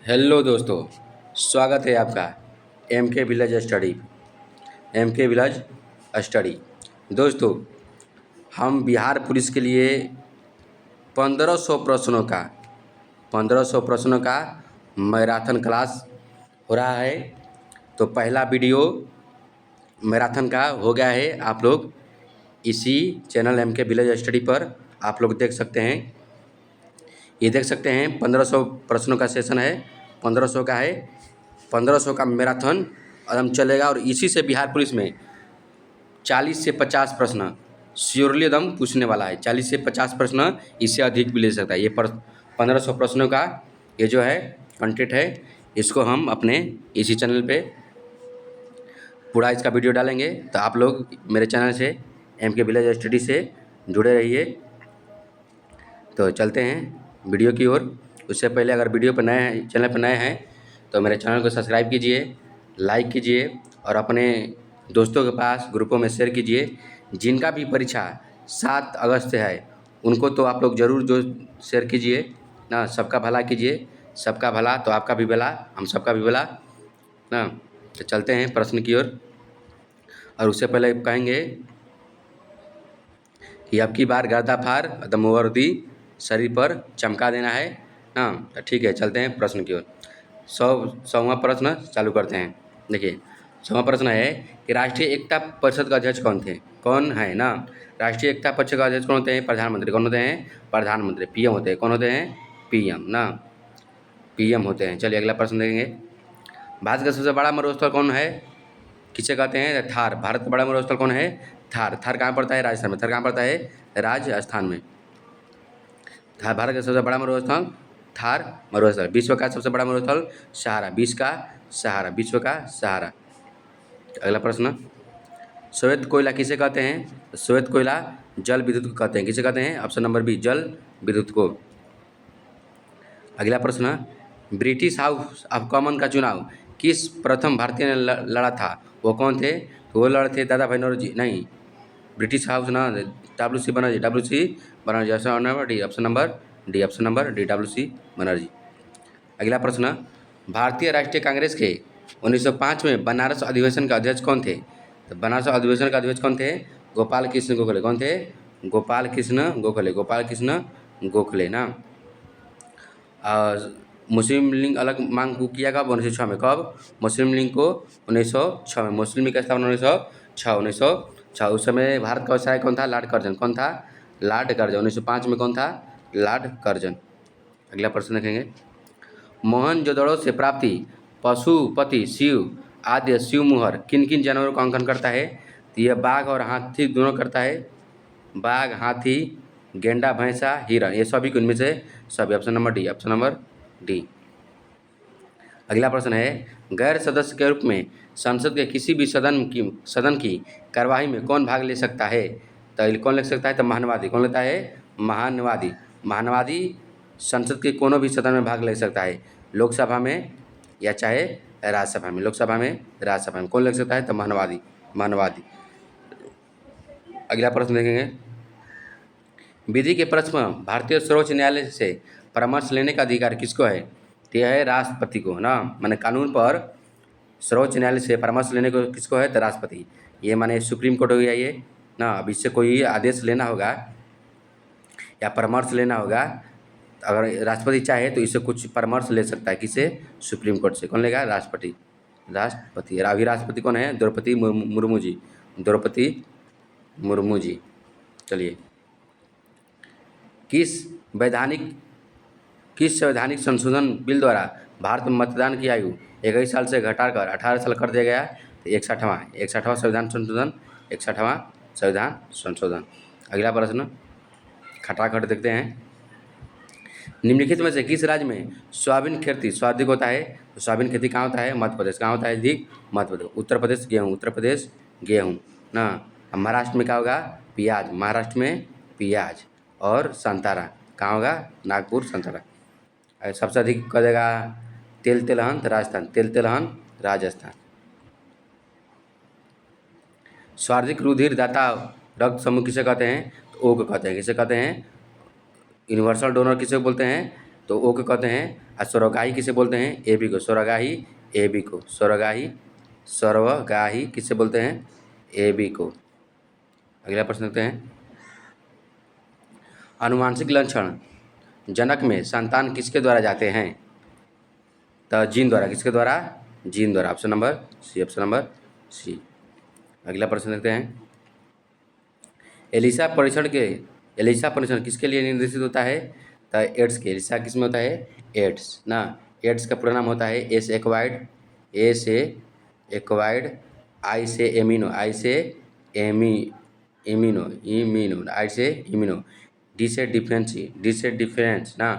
Hello दोस्तों, स्वागत है आपका एम के विलेज स्टडी। दोस्तों, हम बिहार पुलिस के लिए 1500 प्रश्नों का मैराथन क्लास हो रहा है। तो पहला वीडियो मैराथन का हो गया है। आप लोग इसी चैनल एम के विलेज स्टडी पर आप लोग देख सकते हैं। ये देख सकते हैं 1500 प्रश्नों का सेशन है, 1500 का है। 1500 का मैराथन एकदम चलेगा और इसी से बिहार पुलिस में 40 से 50 प्रश्न श्योरली एकदम पूछने वाला है। 40 से 50 प्रश्न, इससे अधिक भी ले सकता है। ये 1500 प्रश्नों का ये जो है कंटेंट है, इसको हम अपने इसी चैनल पे पूरा इसका वीडियो डालेंगे। तो आप लोग मेरे चैनल से एम के विलेज स्टडी से जुड़े रहिए। तो चलते हैं वीडियो की ओर। उससे पहले अगर वीडियो पर नए हैं, चैनल पर नए हैं, तो मेरे चैनल को सब्सक्राइब कीजिए, लाइक कीजिए और अपने दोस्तों के पास ग्रुपों में शेयर कीजिए। जिनका भी परीक्षा 7 अगस्त से है, उनको तो आप लोग ज़रूर जो शेयर कीजिए ना। सबका भला कीजिए, सबका भला तो आपका भी भला, हम सबका भी भला ना। तो चलते हैं प्रश्न की ओर। और उससे पहले कहेंगे कि अब की बार गर्दाफार एकदम वर्दी शरीर पर चमका देना है ना। तो ठीक है, चलते हैं प्रश्न की ओर। 100वां प्रश्न चालू करते हैं। देखिए, 100वां प्रश्न है कि राष्ट्रीय एकता परिषद का अध्यक्ष कौन थे, कौन है ना। राष्ट्रीय एकता परिषद का अध्यक्ष कौन होते हैं? प्रधानमंत्री। कौन होते हैं? प्रधानमंत्री। पीएम होते हैं। कौन होते हैं? पीएम ना, पीएम होते हैं। चलिए अगला प्रश्न देखेंगे। भारत का सबसे बड़ा मरुस्थल कौन है? किसे कहते हैं? थार। भारत का बड़ा मरुस्थल कौन है? थार। थार कहाँ पड़ता है? राजस्थान में। थार कहाँ पड़ता है? राजस्थान में। थार भारत का सबसे बड़ा मरुस्थल थार मरुस्थल। विश्व का सबसे बड़ा मरुस्थल सहारा। विश्व का सहारा, विश्व का सहारा। अगला प्रश्न, श्वेत कोयला किसे कहते हैं? श्वेत कोयला जल विद्युत को कहते हैं। किसे कहते हैं? ऑप्शन नंबर बी, जल विद्युत को। अगला प्रश्न, ब्रिटिश हाउस ऑफ कॉमन का चुनाव किस प्रथम भारतीय ने लड़ा था? वो कौन थे? तो वो लड़े थे दादा भाई नौरोजी। नहीं, ब्रिटिश हाउस ना, WC Banerjee. WC Banerjee. Option number D, option number D, option number D, WC Banerjee. अगला प्रश्न, भारतीय राष्ट्रीय कांग्रेस के 1905 में बनारस अधिवेशन का अध्यक्ष कौन थे? तो बनारस अधिवेशन का अध्यक्ष कौन थे? गोपाल कृष्ण गोखले। कौन थे? गोपाल कृष्ण गोखले। गोपाल कृष्ण गोखले ना। मुस्लिम लीग अलग मांग को किया कब? 1906 में। कब? मुस्लिम लीग को 1906 में। मुस्लिम लीग का स्थापना 1906। उस समय भारत का वायसराय कौन था? Lord Curzon. कौन था? Lord Curzon. 1905 में कौन था? Lord Curzon. अगला प्रश्न देखेंगे। मोहनजोदड़ो से प्राप्ति पशुपति शिव आद्य शिव मुहर किन किन जानवरों का अंकन करता है? तो यह बाघ और हाथी दोनों करता है। बाघ, हाथी, गेंडा, भैंसा, हिरण, ये सभी उनमें से सभी। Option number D, option number D. अगला प्रश्न है, गैर सदस्य के रूप में संसद के किसी भी सदन की कार्यवाही में कौन भाग ले सकता है? तो कौन ले सकता है? तो महानवादी। कौन लेता है? महानवादी। महानवादी संसद के कोनो भी सदन में भाग ले सकता है, लोकसभा में या चाहे राज्यसभा में। लोकसभा में, राज्यसभा में कौन ले सकता है? तो महानवादी। महानवादी। अगला प्रश्न देखेंगे। विधि के प्रश्न में भारतीय सर्वोच्च न्यायालय से परामर्श लेने का अधिकार किसको है? तो यह है राष्ट्रपति को ना। माने कानून पर सर्वोच्च न्यायालय से परामर्श लेने को किसको है? तो राष्ट्रपति। ये माने सुप्रीम कोर्ट हो गया ये ना। अब इससे कोई आदेश लेना होगा या परामर्श लेना होगा, अगर राष्ट्रपति चाहे तो इससे कुछ परामर्श ले सकता है। किसे? सुप्रीम कोर्ट से। कौन लेगा? राष्ट्रपति। राष्ट्रपति। अभी राष्ट्रपति कौन है? द्रौपदी मुर्मू जी। द्रौपदी मुर्मू जी। चलिए, किस संवैधानिक संशोधन बिल द्वारा भारत में मतदान की आयु 21 साल से घटाकर 18 साल कर दिया गया? तो 61वां संविधान संशोधन। 61वां संविधान संशोधन। अगला प्रश्न खटाखट देखते हैं। निम्नलिखित में से किस राज्य में सोयाबीन खेती सर्वाधिक होता है? तो सोयाबीन खेती कहाँ होता है? मध्य प्रदेश। कहाँ होता है अधिक? मध्य प्रदेश। उत्तर प्रदेश गेहूँ। उत्तर प्रदेश गेहूँ ना। महाराष्ट्र में क्या होगा? प्याज। महाराष्ट्र में प्याज। और संतरा कहाँ होगा? नागपुर संतरा। सबसे अधिक कह देगा तेलहन राजस्थान। तेलहन राजस्थान। स्वार्थिक रुधिर दाता रक्त समूह किसे कहते हैं? तो ओ को कहते हैं। किसे कहते हैं? यूनिवर्सल डोनर किसे बोलते हैं? तो ओ को कहते हैं। और स्वरगाही किसे बोलते हैं? ए बी को। स्वरगाही ए बी को। स्वरगाही किसे बोलते हैं? ए बी को। अगला प्रश्न देखते हैं। आनुवांशिक लक्षण जनक में संतान किसके द्वारा जाते हैं? तो जीन द्वारा। किसके द्वारा? जीन द्वारा। ऑप्शन नंबर सी। Option number c. अगला प्रश्न देखते हैं। एलिसा परीक्षण किसके लिए निर्देशित होता है? तो एड्स के। एलिसा किस में होता है? एड्स ना। एड्स का पूरा नाम होता है एस एक्वाइड, ए से एक्वाइड, आई से एमिनो, आई से इम्यूनो, आई से इम्यूनो, डी से डिफरेंस ना,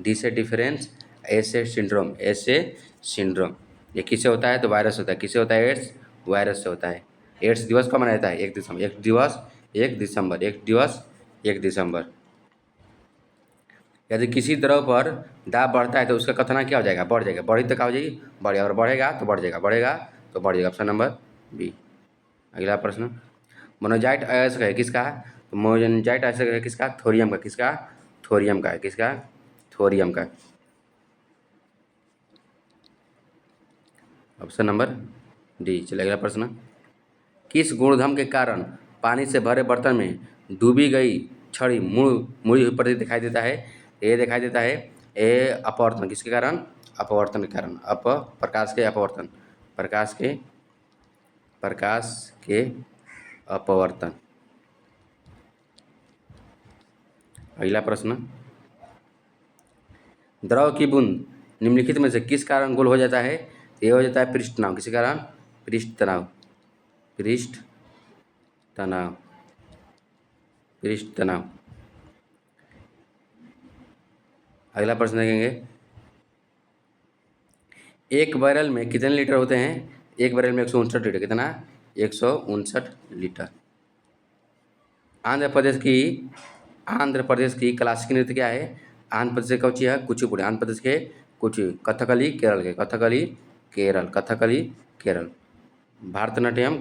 डी से डिफरेंस, ए से सिंड्रोम, ए से सिंड्रोम। ये किससे होता है? तो वायरस होता है। किससे होता है? एड्स वायरस से होता है। एड्स दिवस कब मनाया जाता है? 1 दिसंबर। 1 दिसंबर। यदि किसी द्रव पर दाब बढ़ता है तो उसका कथना क्या हो जाएगा? बढ़ जाएगा। बढ़ी तो क्या हो जाएगी? बढ़। और बढ़ेगा तो बढ़ जाएगा। बढ़ेगा तो बढ़ जाएगा। Option number b. अगला प्रश्न। मोनोजाइट अयस्क है किसका? तो मोनोजाइट अयस्क है किसका? थोरियम का। किसका? थोरियम का है। किसका? थोरियम का। Option number D. चलिए अगला प्रश्न। किस गुणधर्म के कारण पानी से भरे बर्तन में डूबी गई छड़ी मुड़ी हुई प्रतीत दिखाई देता है? ये दिखाई देता है ए अपवर्तन। किसके कारण? अपवर्तन के कारण। प्रकाश के अपवर्तन। प्रकाश के अपवर्तन। अगला प्रश्न। द्रव की बूंद निम्नलिखित में से किस कारण गोल हो जाता है? ये हो जाता है पृष्ठ तनाव। किसके कारण? पृष्ठ तनाव। पृष्ठ तनाव। पृष्ठ तनाव। अगला प्रश्न देखेंगे। एक बैरल में कितने लीटर होते हैं? एक बैरल में 159 लीटर। कितना? 159 लीटर। आंध्र प्रदेश की क्लासिक नृत्य क्या है? आंध्र प्रदेश का है कुचिपुड़ी। आंध्र प्रदेश के कुची। कथकली केरल के। कथकली केरल। भारतनाट्यम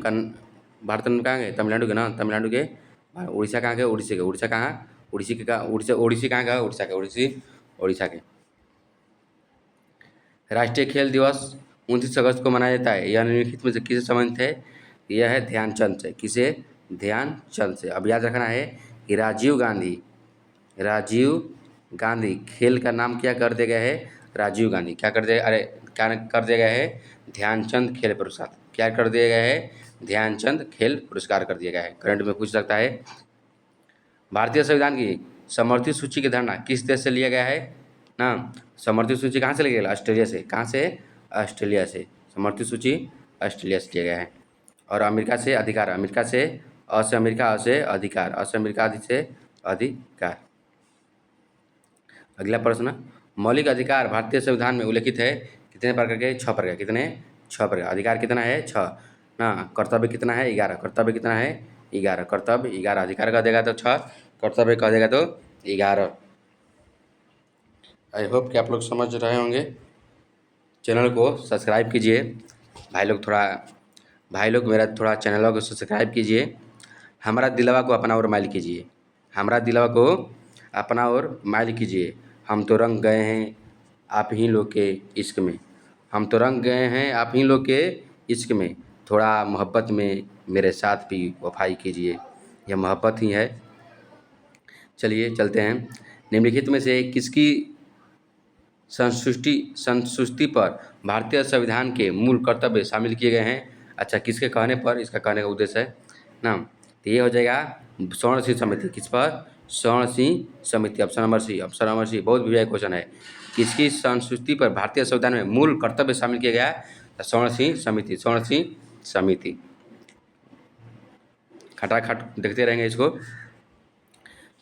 भारतनाट्यम कहाँ के? तमिलनाडु के ना। तमिलनाडु के। उड़ीसा कहाँ के? उड़ीसा के। उड़ीसा कहाँ? उड़ीसी के। ओडिसी कहाँ का? उड़ीसा के। उड़ीसा के। राष्ट्रीय खेल दिवस 29 अगस्त को मनाया जाता है। यह निम्नलिखित में से किससे संबंधित है? यह है ध्यानचंद से। किसे? ध्यानचंद से। अब याद रखना है कि राजीव गांधी खेल का नाम क्या कर दिया गया है? राजीव गांधी। क्या कर दिया? क्या कर दिया गया है? ध्यानचंद खेल पुरस्कार। क्या कर दिया गया है? ध्यानचंद खेल पुरस्कार कर दिया गया है। करंट में पूछ सकता है। भारतीय संविधान की समर्थित सूची की धारणा किस देश से लिया गया है? ना, समर्थित सूची कहाँ से लिया गया? ऑस्ट्रेलिया से। कहाँ से? ऑस्ट्रेलिया से। समर्थित सूची ऑस्ट्रेलिया से लिया गया है। और अमेरिका से अधिकार। अमेरिका से अमेरिका से अधिकार। अमेरिका से अधिकार। अगला प्रश्न। मौलिक अधिकार भारतीय संविधान में उल्लेखित है कितने प्रकार के? 6 प्रकार। कितने? 6 प्रकार। अधिकार कितना है? 6 ना। कर्तव्य कितना है? 11। कर्तव्य कितना है? 11। कर्तव्य 11। अधिकार का देगा तो 6, कर्तव्य का देगा तो 11। आई होप कि आप लोग समझ रहे होंगे। चैनल को सब्सक्राइब कीजिए। भाई लोग मेरा थोड़ा चैनल को सब्सक्राइब कीजिए। हमारा दिलवा को अपना और माइल कीजिए। हमारा दिलवा को अपना और माइल कीजिए। हम तो रंग गए हैं आप ही लोग के इश्क में। हम तो रंग गए हैं आप ही लोग के इश्क में। थोड़ा मोहब्बत में मेरे साथ भी वफाई कीजिए। यह मोहब्बत ही है। चलिए चलते हैं। निम्नलिखित में से किसकी संतुष्टि पर भारतीय संविधान के मूल कर्तव्य शामिल किए गए हैं? अच्छा, किसके कहने पर? इसका कहने का उद्देश्य है ना। तो ये हो जाएगा स्वर्ण सिंह समिति। किस पर? स्वर्ण सिंह समिति। ऑप्शन नंबर सी। ऑप्शन नंबर सी बहुत वीआई क्वेश्चन है। किसकी संतुष्टि पर भारतीय संविधान में मूल कर्तव्य शामिल किया गया है? तो स्वर्ण सिंह समिति। स्वर्ण सिंह समिति। खटाखट देखते रहेंगे इसको।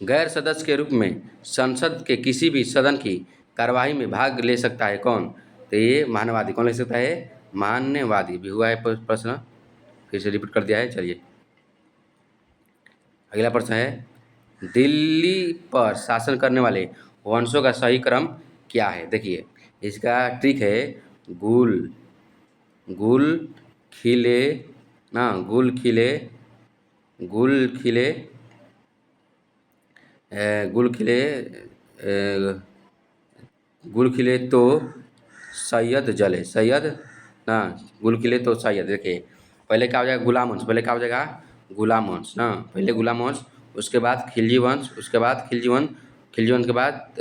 गैर सदस्य के रूप में संसद के किसी भी सदन की कार्यवाही में भाग ले सकता है कौन? तो ये मानववादी। कौन ले सकता है? मान्यवादी। भी हुआ है प्रश्न, फिर से रिपीट कर दिया है। चलिए अगला प्रश्न है। दिल्ली पर शासन करने वाले वंशों का सही क्रम क्या है? देखिए इसका ट्रिक है गुल खिले ना, गुल खिले गुल खिले गुल खिले तो सैयद जले, सैयद ना, गुल खिले तो सैयद। देखिए पहले क्या हो जाएगा, गुलाम वंश, पहले क्या हो जाएगा, गुलाम वंश ना, पहले गुलाम वंश, उसके बाद खिलजी वंश, उसके बाद खिलजी वंश, खिलजी वंश के बाद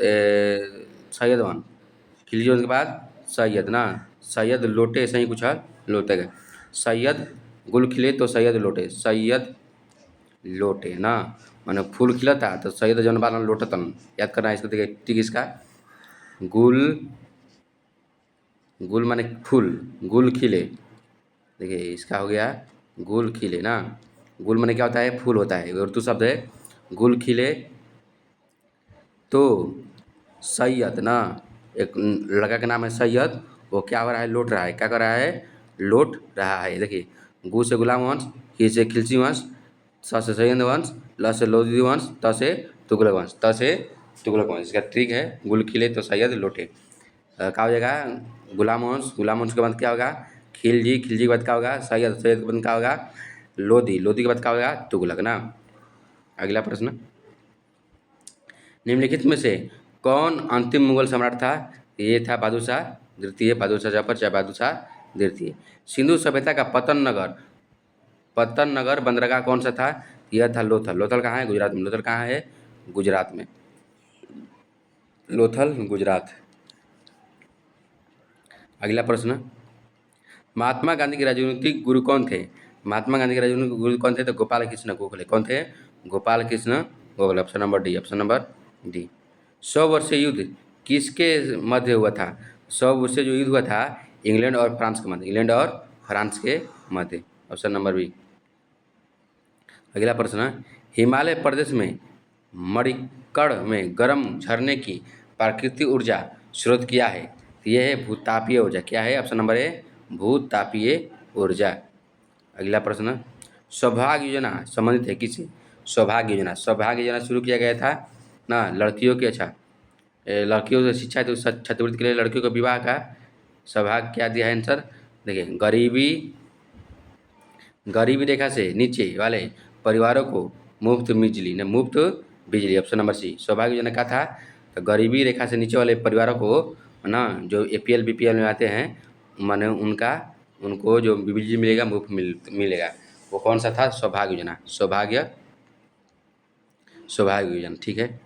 सैयद वंश, खिलजी वंश के बाद सैयद ना, सैयद लोटे, ऐसा ही कुछ है, लोटे का सैयद, गुल खिले तो सैयद लोटे, सैयद लोटे ना, माने फूल खिला था तो सैयद जौन बालन लोटतन, याद करना है इसको। देखिए ठीक इसका, गुल, गुल माने फूल, गुल खिले, देखिए इसका हो गया गुल खिले ना, गुल माने क्या होता है, फूल होता है, उर्दू शब्द है गुल खिले तो सैयद ना, एक लड़का का नाम है सैयद, वो क्या हो रहा है, लौट रहा है, क्या कर रहा है, लौट रहा है। देखिए गु से गुलाम वंश, खी से खिलजी वंश, स से सैयद वंश, ल से लोधी वंश, त से तुगलक वंश, त से तुगलक वंश। इसका ट्रिक है गुल खिले तो सैयद लौटे। क्या हो जाएगा, गुलाम वंश, गुलाम वंश के बाद क्या होगा, खिलजी, खिलजी के बाद क्या होगा, सैयद, सैयद के बाद क्या होगा, लोधी, लोधी के बाद क्या होगा, तुगलक ना। अगला प्रश्न, निम्नलिखित में से कौन अंतिम मुगल सम्राट था, ये था बहादुर शाह द्वितीय, बहादुर शाह जफर चाहे बहादुर शाह द्वितीय। सिंधु सभ्यता का पतन नगर बंदरगाह कौन सा था, यह था लोथल, लोथल कहाँ है, गुजरात में, लोथल कहाँ है, गुजरात में, लोथल गुजरात। अगला प्रश्न, महात्मा गांधी के राजनीतिक गुरु कौन थे, महात्मा गांधी के राजनीतिक गुरु कौन थे, तो गोपाल कृष्ण गोखले, कौन थे, Gopal Krishna Gokhale. Option number D, option number D. 100 वर्षीय युद्ध किसके मध्य हुआ था, 100 वर्षीय जो युद्ध हुआ था इंग्लैंड और फ्रांस के मध्य, इंग्लैंड और फ्रांस के मध्य। Option number b. अगला प्रश्न, हिमालय प्रदेश में मणिकर्ण में गर्म झरने की प्राकृतिक ऊर्जा स्रोत क्या है, तो यह है भूतापीय ऊर्जा, क्या है, ऑप्शन नंबर ए भूतापीय ऊर्जा। अगला प्रश्न, सौभाग्य योजना संबंधित है किससे, सौभाग्य योजना, सौभाग्य योजना शुरू किया गया था ना लड़कियों की, अच्छा लड़कियों से शिक्षा तो छात्रवृत्ति के लिए लड़कियों को विवाह का सौभाग्य क्या दिया है आंसर। देखिए गरीबी, गरीबी रेखा से नीचे वाले परिवारों को मुफ्त बिजली न, मुफ्त बिजली, ऑप्शन नंबर सी। सौभाग्य योजना का था, तो गरीबी रेखा से नीचे वाले परिवारों को ना, जो एपीएल बीपीएल में आते हैं, माने उनका, उनको जो बिजली मिलेगा मुफ्त मिलेगा, वो कौन सा था, सौभाग्य योजना, सौभाग्य, सौभाग्य योजना, ठीक है।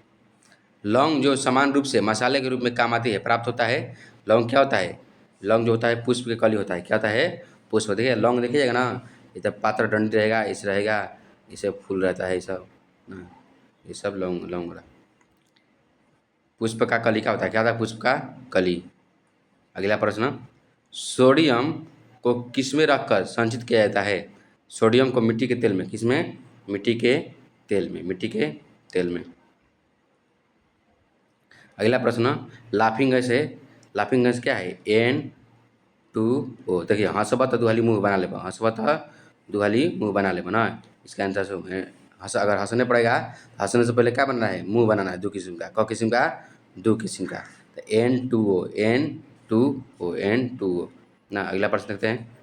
लौंग जो समान रूप से मसाले के रूप में काम आती है, प्राप्त होता है, लौंग क्या होता है, लौंग जो होता है पुष्प के कली होता है, क्या होता है, पुष्प। देखिए लौंग देखिएगा ना, ये तो पात्र डंडी रहेगा, इस रहेगा, इसे फूल रहता है, ये सब ना, ये सब लौंग, लौंग वाला। पुष्प का कली क्या होता है, क्या होता है, पुष्प का कली। अगला प्रश्न, सोडियम को किस में रखकर संचित किया जाता है, सोडियम को मिट्टी के तेल में, किस में, मिट्टी के तेल में, मिट्टी के तेल में। अगला प्रश्न, लाफिंग गैस है, लाफिंग गैस क्या है, N2O। देखिए हंसबा तो दुहाली मुँह बना लेबा, हंसबा तो दुहाली मुँह बना लेबा ना, इसका आंसर सो है हंस, अगर हंसने पड़ेगा, हंसने से पहले क्या बनना है, मुँह बनाना है, दो किस्म का, क किस्म का, दो किस्म का, तो N2O, N2O, N2O ना। अगला प्रश्न देखते हैं,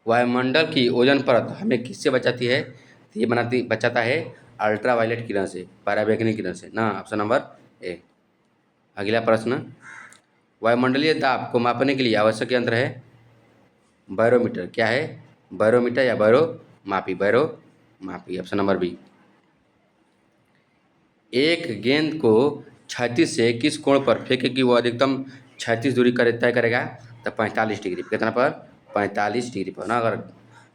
वायुमंडल की ओजोन परत हमें किससे बचाती है, तो ये बचाता है अल्ट्रावायलेट किरण से, पराबैंगनी किरण से ना, ऑप्शन नंबर ए। अगला प्रश्न, वायुमंडलीय दाब को मापने के लिए आवश्यक यंत्र है, बैरोमीटर, क्या है, बैरोमीटर या बैरोमापी, बैरोमापी, ऑप्शन नंबर बी। एक गेंद को क्षैतिज से किस कोण पर फेंके कि वो अधिकतम क्षैतिज दूरी तय करेगा, तो 45 डिग्री, कितना पर, 45 डिग्री पर ना। अगर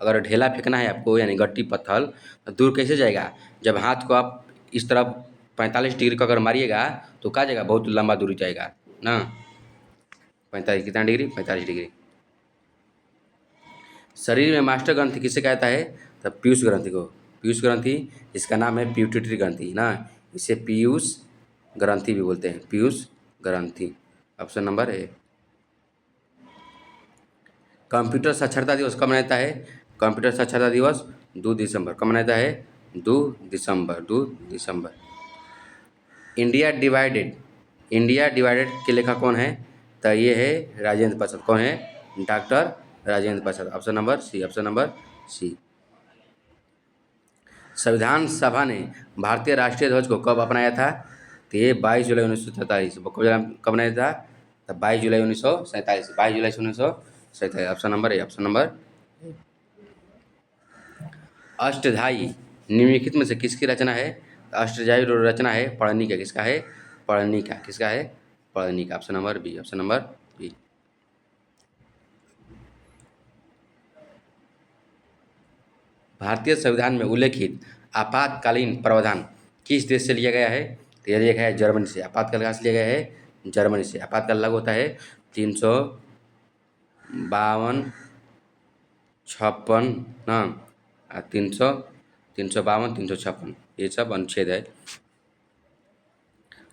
अगर ढेला फेंकना है आपको, यानी गट्टी पत्थर, तो दूर कैसे जाएगा, जब हाथ को आप इस तरफ 45 डिग्री का अगर मारिएगा तो क्या जाएगा, बहुत लंबा दूरी जाएगा ना। 45 कितना डिग्री, 45 डिग्री। शरीर में मास्टर ग्रंथि किसे कहता है, तो पीयूष ग्रंथि को, पीयूष ग्रंथि, इसका नाम है प्यूटिटरी ग्रंथि ना, इसे पीयूष ग्रंथि भी बोलते हैं, पीयूष ग्रंथि, ऑप्शन नंबर ए। कंप्यूटर साक्षरता दिवस कब मनाता है, कंप्यूटर साक्षरता दिवस 2 दिसंबर, कब मनाता है, 2 दिसंबर, 2 दिसंबर। इंडिया डिवाइडेड, इंडिया डिवाइडेड के लेखक कौन है, तो ये है राजेंद्र प्रसाद, कौन है, doctor Rajendra Prasad, option number सी, ऑप्शन नंबर सी। संविधान सभा ने भारतीय राष्ट्रीय ध्वज को कब अपनाया था, तो ये 22 जुलाई 1947 कब बनाया था? तो 22 जुलाई 1947, 22 जुलाई 1947। ऑप्शन नंबर ए, ऑप्शन नंबर अष्टधाई निम्नलिखित में से किसकी रचना है? तो अष्टधाई रचना है पढ़नी का, किसका है? पढ़नी का, किसका है? पढ़नी का। Option number B, option number b. भारतीय संविधान में उल्लेखित आपातकालीन प्रावधान किस देश से लिया गया है? तो यह लिखा है जर्मनी से। आपातकाल कहाँ से लिया गया है? जर्मनी से। आपातकाल लागू होता है 352, 56 ना, 352, 356 ये सब अनुच्छेद है।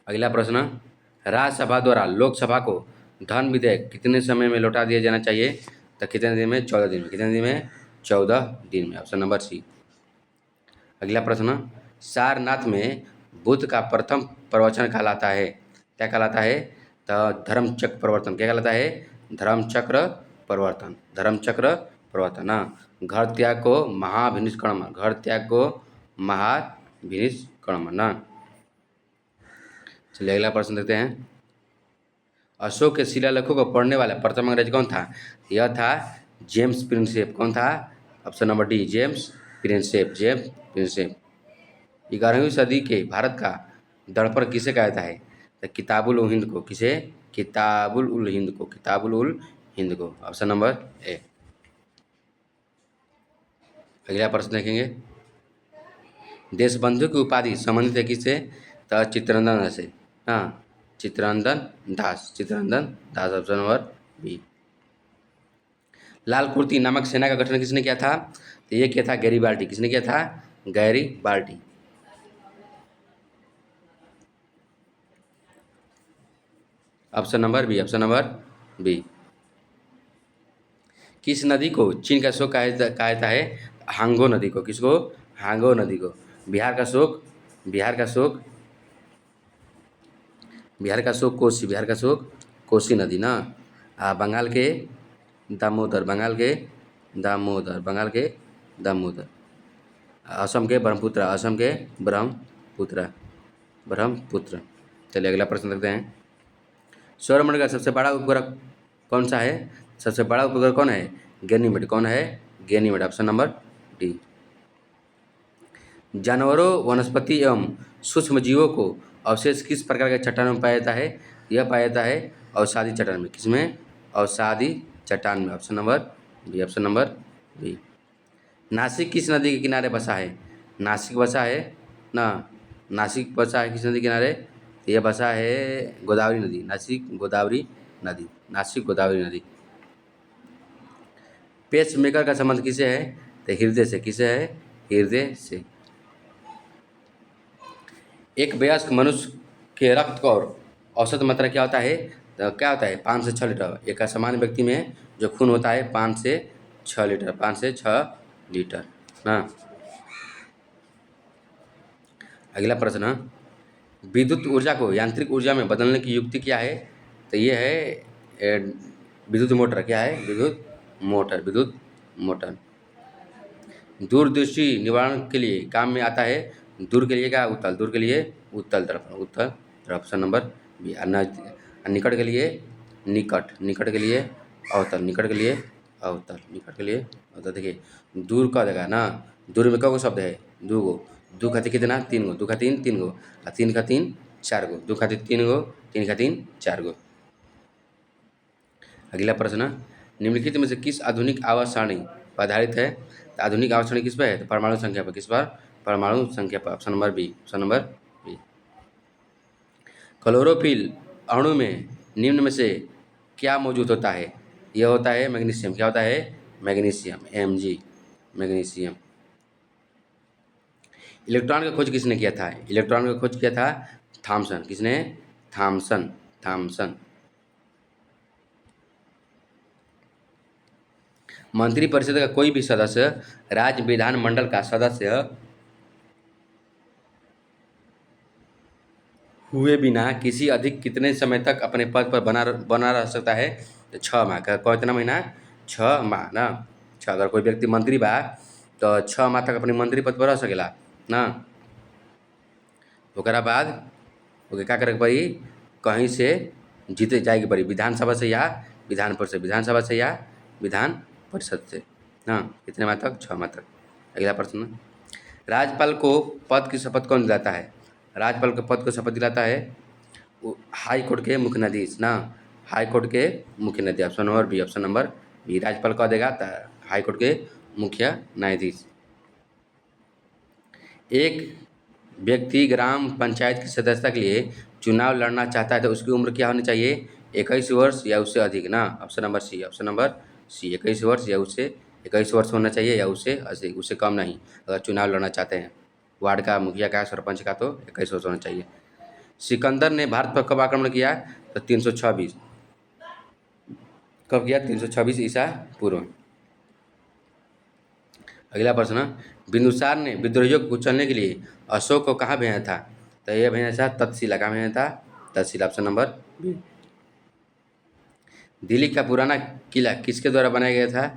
अगला प्रश्न, राज्यसभा द्वारा लोकसभा को धन विधेयक कितने समय में लौटा दिया जाना चाहिए? तो कितने दिन में? 14 दिन में। कितने दिन में? 14 दिन में। Option number c. अगला प्रश्न, सारनाथ में बुद्ध का प्रथम प्रवचन कहलाता है, क्या कहलाता है? तो धर्मचक्र प्रवर्तन। क्या कहलाता है? धर्मचक्र प्रवर्तन, धर्मचक्र प्रवर्तन। घर त्याग को महाभिनिष्कर्म, घर त्याग को महाभिनिष्कर्म ना। चलिए अगला प्रश्न देखते हैं। अशोक के शिलालेखों को पढ़ने वाला प्रथम अंग्रेज कौन था? यह था जेम्स प्रिंसेप। कौन था? Option number D, James Prinsep, James Prinsep. 11वीं सदी के भारत का दर्पण किसे कहा जाता है? तो किताबुल उल हिंद को। किसे? किताबुल उल हिंद को, किताबुल उल हिंद को। Option number a. अगला प्रश्न देखेंगे, देशबंधु की उपाधि संबंधित है किससे? तो चित्तरंजन दास से। हाँ, Chittaranjan Das, Chittaranjan Das. Option number B. लाल कुर्ती नामक सेना का गठन किसने किया था? तो ये किया था गैरीबाल्टी। किसने किया था? Garibaldi. Option number B, option number B. किस नदी को चीन का शोक कहा जाता है? हांगो नदी को। किसको? हांगो नदी को। बिहार का शोक, बिहार का शोक, बिहार का शोक कोसी, बिहार का शोक कोसी नदी ना। बंगाल के दामोदर, बंगाल के दामोदर, बंगाल के दामोदर। असम के ब्रह्मपुत्र, असम के ब्रह्मपुत्र, ब्रह्मपुत्र। चलिए अगला प्रश्न देखते हैं। सौरमंडल का सबसे बड़ा उपग्रह कौन सा है? सबसे बड़ा उपग्रह कौन है? गैनीमेड। कौन है? गैनीमेड। Option number D. जानवरों, वनस्पति एवं सूक्ष्म जीवों को अवशेष किस प्रकार के चट्टानों में पाया जाता है? यह पाया जाता है अवसादी चट्टान में। किसमें? अवसादी चट्टान में। Option number B, option number b. Nashik किस नदी के किनारे बसा है? नासिक बसा है ना, नासिक बसा है किस नदी के किनारे? तो यह बसा है गोदावरी नदी, नासिक गोदावरी नदी, नासिक गोदावरी नदी। पेस मेकर का संबंध किसे है? तो हृदय से। किसे है? हृदय से। एक वयस्क मनुष्य के रक्त का औसत मात्रा क्या होता है? तो क्या होता है? 5 से 6 लीटर। एक असामान्य व्यक्ति में जो खून होता है 5 से 6 लीटर, 5 से 6 लीटर ना। अगला प्रश्न, विद्युत ऊर्जा को यांत्रिक ऊर्जा में बदलने की युक्ति क्या है? तो ये है विद्युत मोटर। क्या है? विद्युत मोटर, विद्युत मोटर। दूरदृष्टि निवारण के लिए काम में आता है। दूर के लिए क्या? उत्तल, दूर के लिए उत्तल दर्पण, उत्तल दर्पण। Option number b. निकट के लिए निकट, निकट के लिए अवतल, निकट के लिए अवतल, निकट के लिए अवतल। देखिए दूर का देगा ना, दूर में कौन शब्द है? दो गो। दो खातिर कितना? 3 गो। दो खातिर 3 गो, और 3 खातिर 4 गो। दो खातिर 3 गो, 3 खातिर 4 गो। अगला प्रश्न, निम्नलिखित में से किस आधुनिक आवास सारणी पर आधारित है? तो आधुनिक आवास सारणी किस पर है? तो परमाणु संख्या पर। किस पर? परमाणु संख्या पर। Option number B, option number b. Chlorophyll अणु में निम्न में से क्या मौजूद होता है? यह होता है मैग्नीशियम। क्या होता है? Magnesium, Mg, magnesium. इलेक्ट्रॉन का खोज किसने किया था? इलेक्ट्रॉन का खोज किया था थॉमसन। किसने? Thomson, Thomson. मंत्रिपरिषद का कोई भी सदस्य राज्य विधानमंडल का सदस्य हुए बिना किसी अधिक कितने समय तक अपने पद पर बना रह सकता है? तो 6 माह का। कितना महीना? 6 माह ना। 6, अगर कोई व्यक्ति मंत्री बा तो 6 माह तक अपने मंत्री पद पर रह सकेला ना। ओकरा बाद ओके, क्या करे पड़ी, कहीं से जीते जाएगी पड़ी, विधानसभा से या विधान परिषद, विधानसभा से या विधान परिषद से। हाँ, कितने माह तक, 6 माह तक। अगला प्रश्न, राज्यपाल को पद की शपथ कौन दिलाता है? राज्यपाल को पद को शपथ दिलाता है हाई कोर्ट के मुख्य न्यायाधीश ना, हाई कोर्ट के मुख्य न्यायाधीश। Option number B, option number b, राज्यपाल को देगा हाई कोर्ट के मुख्य न्यायाधीश। एक व्यक्ति ग्राम पंचायत की सदस्यता के लिए चुनाव लड़ना चाहता है तो उसकी उम्र क्या होनी चाहिए? 21 वर्ष या उससे अधिक ना, ऑप्शन नंबर सी, ऑप्शन नंबर सी, 21 वर्ष या उससे 21 वर्ष होना चाहिए या उससे अधिक, उससे कम नहीं। अगर चुनाव लड़ना चाहते हैं वार्ड का, मुखिया का, सरपंच का, तो 21 वर्ष होना चाहिए। सिकंदर ने भारत पर कब आक्रमण किया? तो 326। कब किया? 326 ईसा पूर्व। अगला प्रश्न, बिंदुसार ने विद्रोहियों को कुचलने के लिए अशोक को कहाँ भेजा था? तो यह भेजा था तक्षशिला। कहाँ भेजा था? Takshashila, option number b. Delhi का पुराना किला किसके द्वारा बनाया गया था?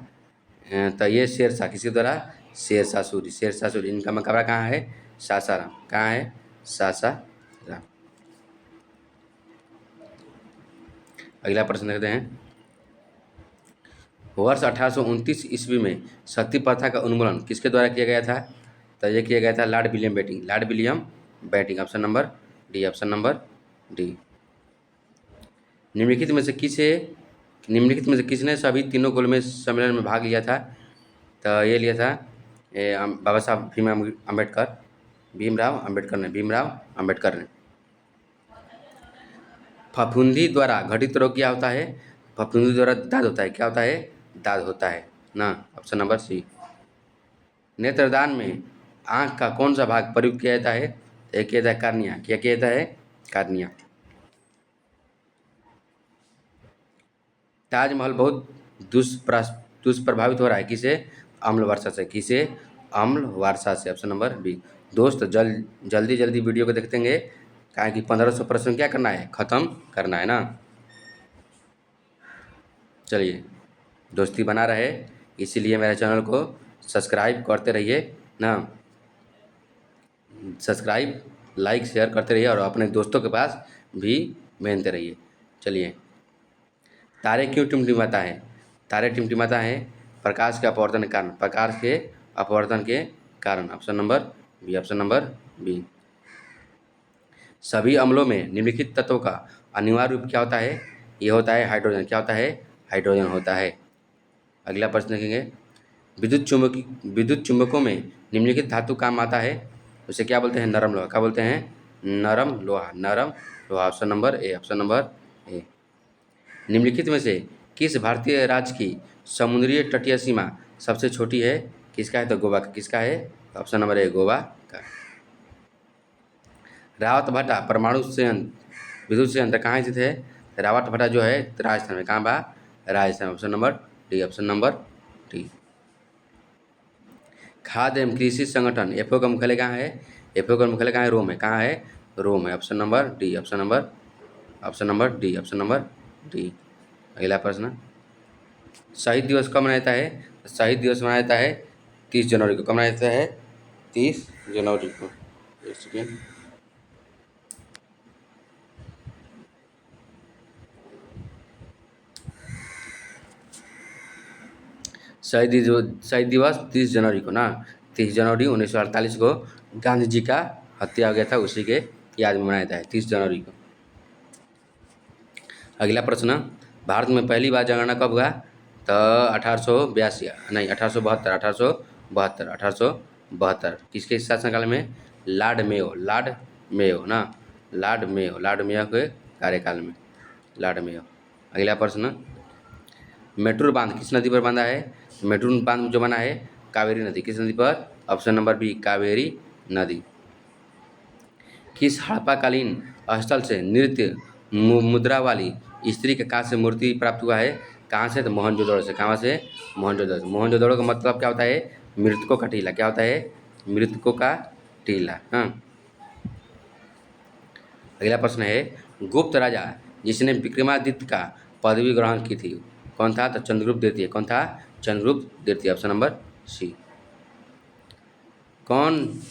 तो ये शेरशाह, किसके द्वारा? शेरशाह सूरी, शेरशाह सूरी। इनका मकबरा कहाँ है? सासाराम। कहाँ है? सासाराम। अगला प्रश्न देखते हैं, वर्ष 1829 ईस्वी में सती प्रथा का उन्मूलन किसके द्वारा किया गया था? तो ये किया गया था Lord William Bentinck, Lord William Bentinck, option number D, option number d. निम्नलिखित में से किसने सभी तीनों गोलमेज सम्मेलन में भाग लिया था? तो ये लिया था बाबा साहब भीमराव अम्बेडकर ने। फफूंदी द्वारा घटित रोग क्या होता है? फफूंदी द्वारा दाद होता है। क्या होता है? दाद होता है ना, ऑप्शन नंबर सी। नेत्रदान में आँख का कौन सा भाग प्रयुक्त किया जाता है? एक किया जाता है कार्निया। क्या किया जाता है? कार्निया। ताजमहल बहुत दुष्प्रभावित हो रहा है, किसे? अम्ल वर्षा से। किसे? अम्ल वर्षा से, ऑप्शन नंबर बी। दोस्त जल्दी जल्दी वीडियो को देखते हैं, कहा कि 1500 प्रश्न क्या करना है? ख़त्म करना है ना। चलिए, दोस्ती बना रहे इसीलिए मेरे चैनल को सब्सक्राइब करते रहिए ना, सब्सक्राइब, लाइक, शेयर करते रहिए और अपने दोस्तों के पास भी भेजते रहिए। चलिए, तारे क्यों टिमटिमाता है? तारे टिमटिमाता है प्रकाश के अपवर्तन के कारण, प्रकाश के अपवर्तन के कारण, option number B, option number b. सभी अम्लों में निम्नलिखित तत्वों का अनिवार्य रूप क्या होता है? ये होता है हाइड्रोजन। क्या होता है? हाइड्रोजन होता है। अगला प्रश्न देखेंगे, विद्युत चुम्बकों में निम्नलिखित धातु काम आता है? उसे क्या बोलते हैं? नरम लोहा। क्या बोलते हैं? नरम लोहा, नरम लोहा, ऑप्शन नंबर ए, ऑप्शन नंबर ए। निम्नलिखित में से किस भारतीय राज्य की समुद्रीय तटीय सीमा सबसे छोटी है? किसका है? तो गोवा का। किसका है? ऑप्शन नंबर ए, गोवा का। रावत भाटा परमाणु संयंत्र, विद्युत संयंत्र कहाँ स्थित है? रावत भाटा जो है राजस्थान में। कहाँ बा? Rajasthan, option number D, option number D. खाद्य एवं कृषि संगठन एफओ का मुख्यालय कहाँ है? एफओ का मुख्यालय कहाँ है? रोम है। कहाँ है? रोम है, option number D, option number D, option number D. अगला प्रश्न, शहीद दिवस कब मनाया जाता है? शहीद दिवस मनाया जाता है 30 जनवरी को। कब मनाया जाता है? 30 जनवरी को। एक सेकेंड, शहीद दिवस 30 जनवरी को ना, 30 जनवरी 1948 को गांधी जी का हत्या हो गया था, उसी के याद में मनाया जाता है 30 जनवरी को। अगला प्रश्न, भारत में पहली बार जनगणना कब हुआ? तो 1882 नहीं 1872 किसके शासनकाल में? लॉर्ड मेयो ना, लॉर्ड मेयो के कार्यकाल में, लॉर्ड मेयो। अगला प्रश्न, मेट्रो बांध किस नदी पर बांधा है? मेट्रो बांध जो बना है कावेरी नदी। किस नदी पर? ऑप्शन नंबर बी, कावेरी नदी। किस हड़प्पाकालीन स्थल से नृत्य मुद्रा वाली स्त्री के कहाँ से मूर्ति प्राप्त हुआ है? कहाँ से? तो मोहनजोदड़ो से। कहाँ से? मोहनजोदड़ो। मोहनजोदड़ो का मतलब क्या होता है? मृतकों का टीला। क्या होता है? मृतकों का टीला। हाँ। अगला प्रश्न है, गुप्त राजा जिसने विक्रमादित्य का पदवी ग्रहण की थी कौन था? तो चंद्रगुप्त द्वितीय। कौन था? चंद्रगुप्त द्वितीय, ऑप्शन नंबर सी। कौन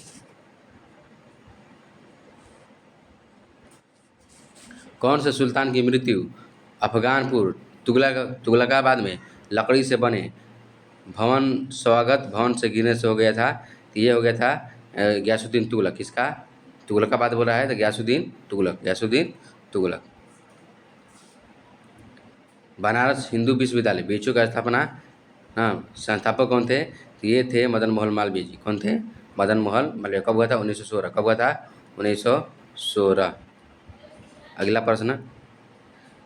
कौन से सुल्तान की मृत्यु अफगानपुर तुगलकाबाद में लकड़ी से बने भवन स्वागत भवन से गिरने से हो गया था? तो ये हो गया था गयासुद्दीन तुगलक। किसका? तुगलकाबाद बोला है तो गयासुद्दीन तुगलक, गयासुद्दीन तुगलक। बनारस हिंदू विश्वविद्यालय बीएचयू का स्थापना, हाँ, संस्थापक कौन थे? तो ये थे मदन मोहन मालवीय जी। कौन थे? मदन मोहन मालवीय। कब हुआ था? 1916। कब हुआ था? 1916। अगला प्रश्न,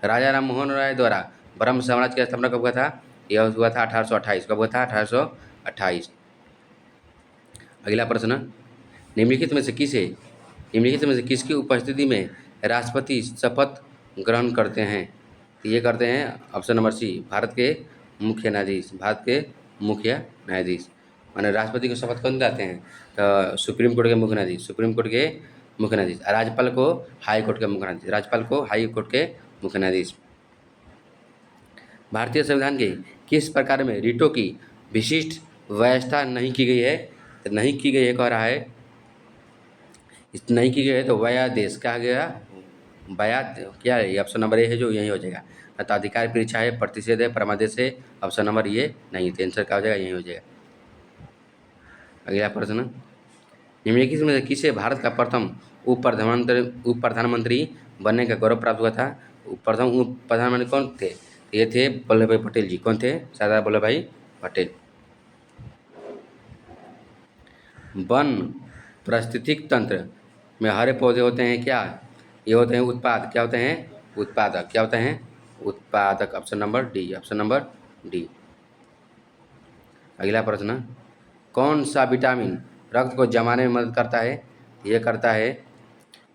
राजा राम मोहन राय द्वारा ब्रह्म साम्राज्य की स्थापना कब हुआ था? यह हुआ था 1828। कब हुआ था? 1828। अगला प्रश्न, निम्नलिखित में से किसे निम्नलिखित में से किसकी उपस्थिति में राष्ट्रपति शपथ ग्रहण करते हैं? तो ये करते हैं ऑप्शन नंबर सी, भारत के मुख्य न्यायाधीश। भारत के मुख्य न्यायाधीश माने राष्ट्रपति को शपथ कौन दिलाते हैं? तो सुप्रीम कोर्ट के मुख्य न्यायाधीश, सुप्रीम कोर्ट के मुख्य न्यायाधीश। राज्यपाल को हाई कोर्ट के मुख्य न्यायाधीश, राज्यपाल को हाई कोर्ट के मुख्य न्यायाधीश। भारतीय संविधान के किस प्रकार में रिटों की विशिष्ट व्यवस्था नहीं की गई है? तो नहीं की गई है कह रहा है, नहीं की गई है तो व्यायादेश कहा गया। व्याया क्या है? ये ऑप्शन नंबर ए है जो यही हो जाएगा। अधिकार परीक्षा है, प्रतिषेध है, परमादेश है, ऑप्शन नंबर ये नहीं, तो आंसर क्या हो जाएगा? यही हो जाएगा। अगला प्रश्न, निम्नलिखित में से किसे भारत का प्रथम उप प्रधानमंत्री बनने का गौरव प्राप्त हुआ था? प्रथम उप प्रधानमंत्री कौन थे? ये थे वल्लभ भाई पटेल जी। कौन थे? सरदार वल्लभ भाई पटेल। वन पारिस्थितिक तंत्र में हरे पौधे होते हैं क्या? ये होते हैं उत्पाद। क्या होते हैं? उत्पादक। क्या होते हैं? उत्पादक। Option number D, option number D. अगला प्रश्न, कौन सा विटामिन रक्त को जमाने में मदद करता है? ये करता है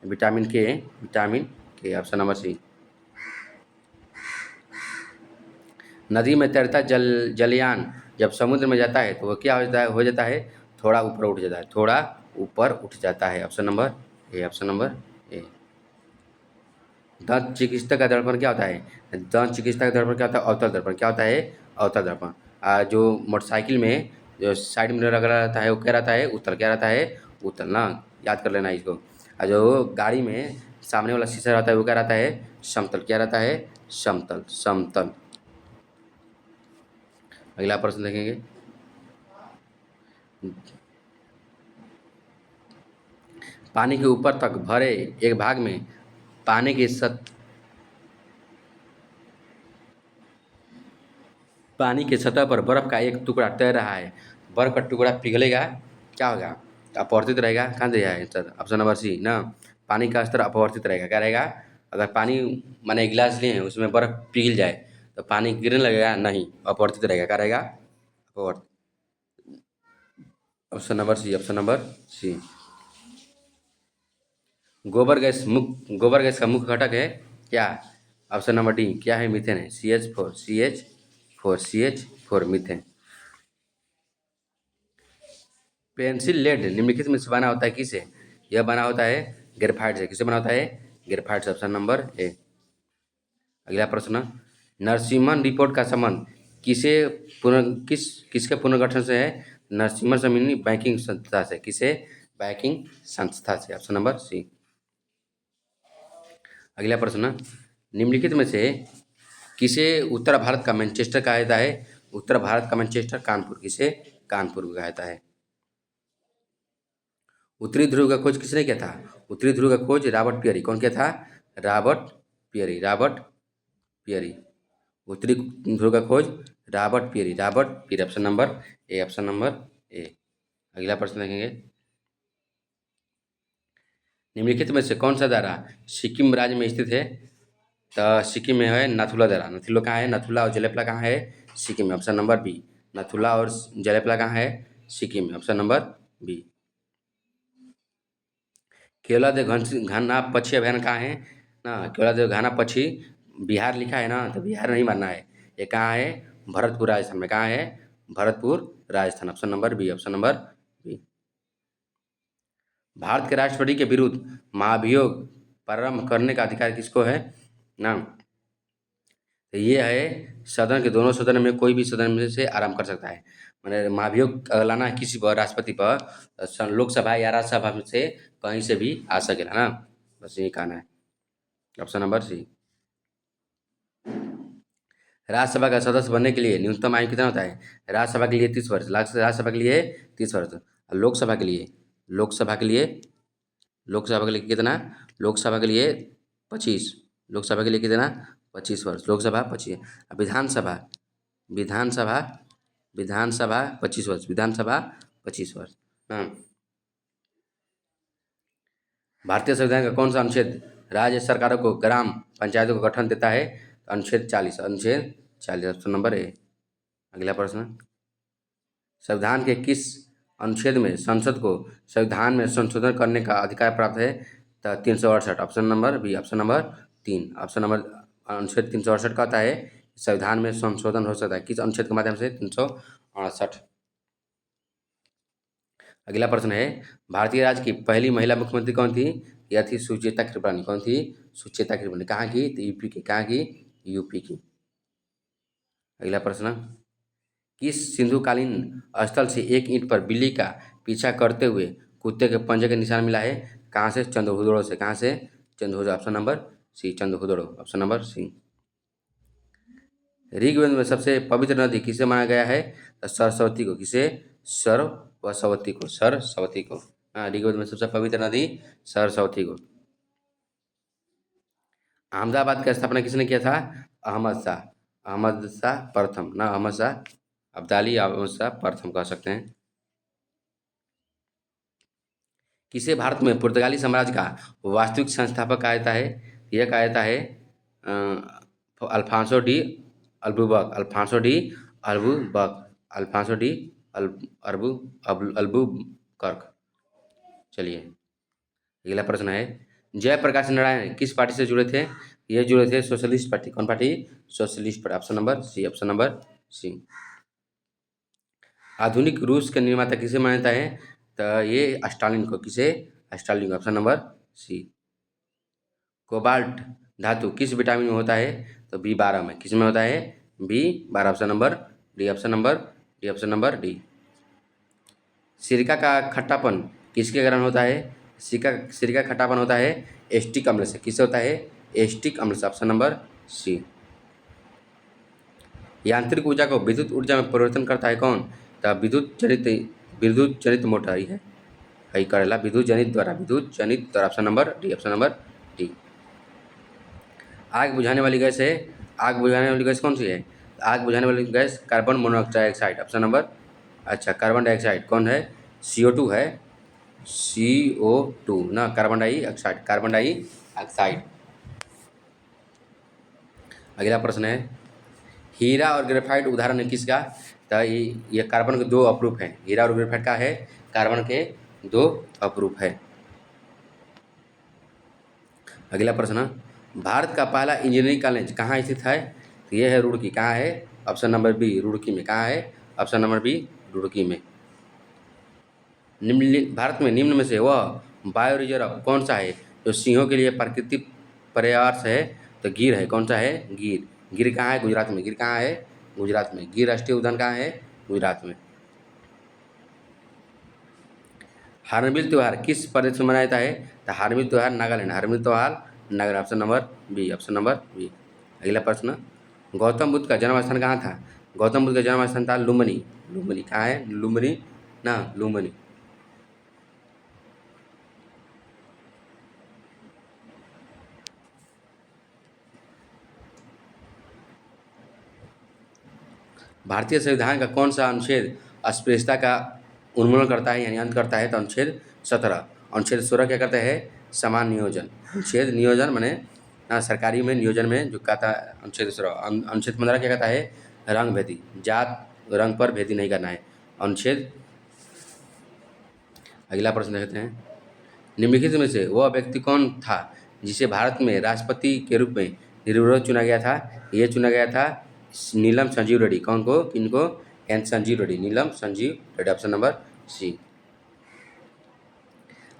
विटामिन के, विटामिन के, ऑप्शन नंबर सी। नदी में तैरता जलयान जब समुद्र में जाता है तो वो क्या हो जाता है? थोड़ा ऊपर उठ जाता है, थोड़ा ऊपर उठ जाता है, ऑप्शन नंबर ए, ऑप्शन नंबर ए। दंत चिकित्सक का दर्पण क्या होता है? दंत चिकित्सक का दर्पण क्या होता है? अवतल दर्पण। क्या होता है? अवतल दर्पण। जो मोटरसाइकिल में जो साइड मिरर लगा रहता है वो क्या रहता है? उत्तल। क्या रहता है? उत्तल ना, याद कर लेना इसको। और जो गाड़ी में सामने वाला शीशा रहता है वो क्या रहता है? समतल। क्या रहता है? समतल, समतल। अगला प्रश्न देखेंगे, पानी के ऊपर तक भरे एक भाग में पानी की सतह पर बर्फ का एक टुकड़ा तैर रहा है। बर्फ का टुकड़ा पिघलेगा, क्या होगा? अपवर्तित रहेगा। कहाँ दिया है आंसर? ऑप्शन नंबर सी ना, पानी का स्तर अपवर्तित रहेगा। क्या रहेगा? अगर पानी माने गिलास लिए हैं उसमें बर्फ पिघल जाए तो पानी गिरने लगेगा? नहीं, अपवर्तित रहेगा। क्या रहेगा? अपवर्तित। ऑप्शन नंबर सी, ऑप्शन नंबर सी। गोबर गैस का मुख्य घटक है क्या? ऑप्शन नंबर डी, क्या है? मीथेन है। CH4, CH4, CH4 methane. Pencil lead निम्नलिखित में से बना होता है किसे? यह बना होता है ग्रेफाइट से। किसे बना होता है? ग्रेफाइट से, ऑप्शन नंबर ए। अगला प्रश्न, नरसिम्हन रिपोर्ट का संबंध किसके पुनर्गठन से है? नरसिम्हन समिति बैंकिंग संस्था से। किसे? बैंकिंग संस्था से, ऑप्शन नंबर सी। अगला प्रश्न, निम्नलिखित में से किसे उत्तर भारत का मैनचेस्टर कहा जाता है? उत्तर भारत का मैनचेस्टर कानपुर। किसे? कानपुर को कहा जाता है। उत्तरी ध्रुव का खोज किसने किया था? उत्तरी ध्रुव का खोज रॉबर्ट पियरी। कौन किया था? Robert Peary, Robert Peary. उत्तरी ध्रुव का खोज Robert Peary, Robert Peary, option number A, option number a. अगला प्रश्न देखेंगे, निम्नलिखित में से कौन सा दर्रा सिक्किम राज्य में स्थित है? तो सिक्किम में है नाथुला दर्रा। नाथुला कहाँ है? नाथुला और जलेपला कहाँ है? सिक्किम में, ऑप्शन नंबर बी। नाथुला और जलेपला कहाँ है? सिक्किम में, ऑप्शन नंबर बी। केवलादेव घना पक्षी अभयारण्य कहाँ है? ना, केवलादेव घना पक्षी बिहार लिखा है ना, तो बिहार नहीं मानना है। ये कहाँ है? भरतपुर राजस्थान में। कहाँ है? Bharatpur Rajasthan, option number B, option number B. Bharat के राष्ट्रपति के विरुद्ध महाभियोग प्रारंभ करने का अधिकार किसको है? ना, तो ये है सदन के दोनों सदन में कोई भी सदन में से आरंभ कर सकता है। मैंने महाभियोग लाना है किसी पर, राष्ट्रपति पर, लोकसभा या राज्यसभा में से कहीं से भी आ सकेला ना, बस यही कहना है। ऑप्शन नंबर सी। राज्यसभा का सदस्य बनने के लिए न्यूनतम आयु कितना होता है? राज्यसभा के लिए 30 वर्ष, राज्यसभा के लिए 30 वर्ष। लोकसभा के लिए लोकसभा के लिए लोकसभा के लिए कितना? लोकसभा के लिए 25। लोकसभा के लिए कितना? 25 वर्ष। लोकसभा 25। विधानसभा विधानसभा विधानसभा 25 वर्ष। विधानसभा 25 वर्ष। हाँ। भारतीय संविधान का कौन सा अनुच्छेद राज्य सरकारों को ग्राम पंचायतों को गठन देता है? अनुच्छेद 40। अनुच्छेद 40 ऑप्शन नंबर ए। अगला प्रश्न, संविधान के किस अनुच्छेद में संसद को संविधान में संशोधन करने का अधिकार प्राप्त है? तो 368। Option number B. Option number 3। Option number अनुच्छेद 368 कहता है संविधान में संशोधन हो सकता है किस अनुच्छेद के माध्यम से? 368। अगला प्रश्न है, भारतीय राज्य की पहली महिला मुख्यमंत्री कौन थी? यह थी सुचेता कृपलानी। कौन थी? सुचेता कृपलानी। कहाँ की? तो यूपी की। कहाँ की? यूपी की। अगला प्रश्न, किस सिंधुकालीन स्थल से एक ईंट पर बिल्ली का पीछा करते हुए कुत्ते के पंजे का निशान मिला है? कहाँ से? चंद्रहुदड़ो से। कहाँ से? Chanhudaro. Option number C. Chanhudaro. Option number C. Rigveda में सबसे पवित्र नदी किसे माना गया है? तो सरस्वती को। किसे? सरस्वती को। सरस्वती को। हाँ, ऋग्वेद में सबसे पवित्र नदी सरस्वती को। अहमदाबाद का स्थापना किसने किया था? अहमद शाह। अहमद शाह प्रथम ना, अहमद शाह अब्दाली, अहमद शाह प्रथम कह सकते हैं। किसे भारत में पुर्तगाली साम्राज्य का वास्तविक संस्थापक कहा जाता है? यह कहा जाता है Alfonso de Albuquerque. Alfonso de Albuquerque. Alfonso de Albuquerque. चलिए, अगला प्रश्न है, जयप्रकाश नारायण किस पार्टी से जुड़े थे? ये जुड़े थे सोशलिस्ट पार्टी। कौन पार्टी? Socialist party. ऑप्शन नंबर सी। Option number c. आधुनिक रूस के निर्माता किसे मान्यता है? तो ये स्टालिन को। किसे? स्टालिन को। ऑप्शन नंबर सी। कोबाल्ट धातु किस विटामिन में होता है? तो B12 में। किस में होता है? B12। Option number D. Option number D. Option number D. सिरका का खट्टापन किसके कारण होता है? सिरका खट्टापन होता है एस्टिक अम्ल से। किससे होता है? एस्टिक अम्ल से। Option number c. यांत्रिक ऊर्जा को विद्युत ऊर्जा में परिवर्तन करता है कौन? तो विद्युत जनित मोटर ही है, हई करेला विद्युत जनित द्वारा। विद्युत जनित द्वारा। Option number D. Option number D. आग बुझाने वाली गैस है। आग बुझाने वाली गैस कौन सी है? आग बुझाने वाली gas carbon monoxide. Option number अच्छा कार्बन डाइऑक्साइड। कौन है? CO2 है। CO2 ना, कार्बन डाइऑक्साइड। Carbon dioxide. अगला प्रश्न है, हीरा और ग्रेफाइट उदाहरण है किसका? तो ये कार्बन के दो अपरूप हैं। हीरा और ग्रेफाइट का है? कार्बन के दो अपरूप है। अगला प्रश्न, भारत का पहला इंजीनियरिंग कॉलेज कहाँ स्थित है? तो ये है रुड़की। कहाँ है? Option number B. रुड़की में। कहाँ है? Option number B. रुड़की में। भारत में निम्न में से वह बायो रिजर्व कौन सा है जो सिंहों के लिए प्राकृतिक पर्यावास है? तो गिर है। कौन सा है? गिर। गिर कहाँ है? गुजरात में। गिर कहाँ है? गुजरात में। गिर राष्ट्रीय उद्यान कहाँ है? गुजरात में। हार्नबिल त्यौहार किस प्रदेश में मनाया जाता है? तो हार्नबिल त्यौहार नागालैंड। हार्नबिल त्यौहार Nagaland. Option number B. Option number b. अगला प्रश्न, गौतम बुद्ध का जन्म स्थान कहाँ था? गौतम बुद्ध का जन्म स्थान था लुम्बिनी। लुम्बिनी। कहाँ है? लुम्बिनी ना, लुम्बिनी। भारतीय संविधान का कौन सा अनुच्छेद अस्पृश्यता का उन्मूलन करता है यानी अंत करता है? तो अनुच्छेद 17। अनुच्छेद 16 क्या करता है? समान नियोजन। अनुच्छेद नियोजन माने सरकारी में नियोजन में जो कहता है अनुच्छेद 16। अनुच्छेद 15 क्या कहता है? रंग भेदी, जात रंग पर भेदी नहीं करना है। अनुच्छेद। अगला प्रश्न देखते हैं, निम्नलिखित में से वह व्यक्ति कौन था जिसे भारत में राष्ट्रपति के रूप में निर्विरोध चुना गया था? ये चुना गया था नीलम संजीव रेड्डी। कौन को? किनको? N Sanjiva Reddy. Neelam Sanjiva Reddy. Option number C.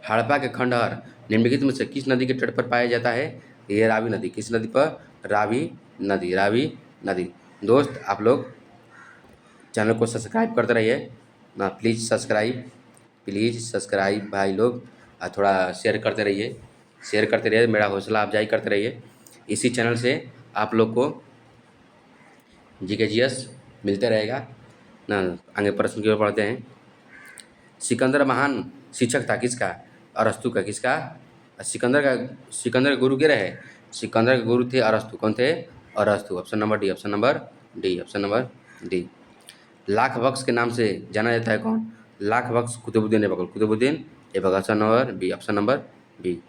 Harappa के खंडहर निम्नलिखित में से किस नदी के तट पर पाया जाता है? ये रावी नदी। किस नदी पर? रावी नदी। रावी नदी। दोस्त आप लोग चैनल को सब्सक्राइब करते रहिए ना, प्लीज़ सब्सक्राइब भाई लोग। थोड़ा शेयर करते रहिए, मेरा हौसला अफजाई करते रहिए। इसी चैनल से आप लोग को GK GS मिलते रहेगा ना। आगे प्रश्न की ओर पढ़ते हैं। सिकंदर महान शिक्षक था किसका? अरस्तु का। किसका? सिकंदर का गुरु किधर है? सिकंदर के गुरु थे अरस्तु। कौन थे? अरस्तु। Option number D. Option number D. Option number D. Lakh Bakhsh के नाम से जाना जाता है कौन? Lakh Bakhsh Qutbuddin Aibak. Qutbuddin Aibak. Option number B. Option number B.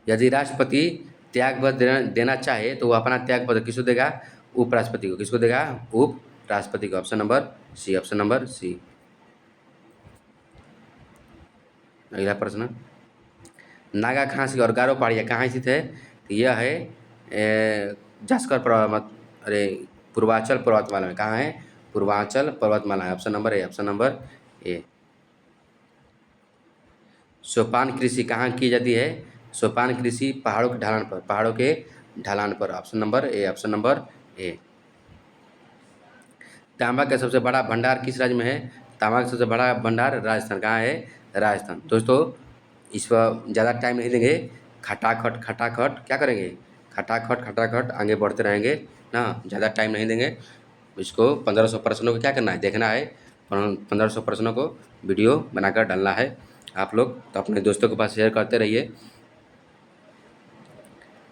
यदि राष्ट्रपति त्यागपत्र देना चाहे तो वो अपना त्यागपत्र किसको देगा? उपराष्ट्रपति को। किसको देगा? उपराष्ट्रपति को। ऑप्शन नंबर सी। Option number c. अगला प्रश्न, नागा खासी और गारो पहाड़ियाँ कहाँ स्थित है? तो यह है जास्कर पर्वत, अरे पूर्वांचल पर्वतमाला में। कहाँ है? पूर्वांचल पर्वतमाला है। ऑप्शन नंबर ए। ऑप्शन नंबर ए। सोपान कृषि कहाँ की जाती है? सोपान कृषि पहाड़ों के ढलान पर। पहाड़ों के ढलान पर। ऑप्शन नंबर ए। ऑप्शन नंबर ए। तांबा का सबसे बड़ा भंडार किस राज्य में है? तांबा का सबसे बड़ा भंडार राजस्थान। कहाँ है? राजस्थान। दोस्तों इस पर ज़्यादा टाइम नहीं देंगे। खटाखट खटाखट क्या करेंगे? खटाखट खटाखट आगे बढ़ते रहेंगे ना, ज़्यादा टाइम नहीं देंगे। इसको 1500 प्रश्नों को क्या करना है? देखना है। 1500 प्रश्नों को वीडियो बनाकर डालना है आप लोग। तो अपने दोस्तों के पास शेयर करते रहिए।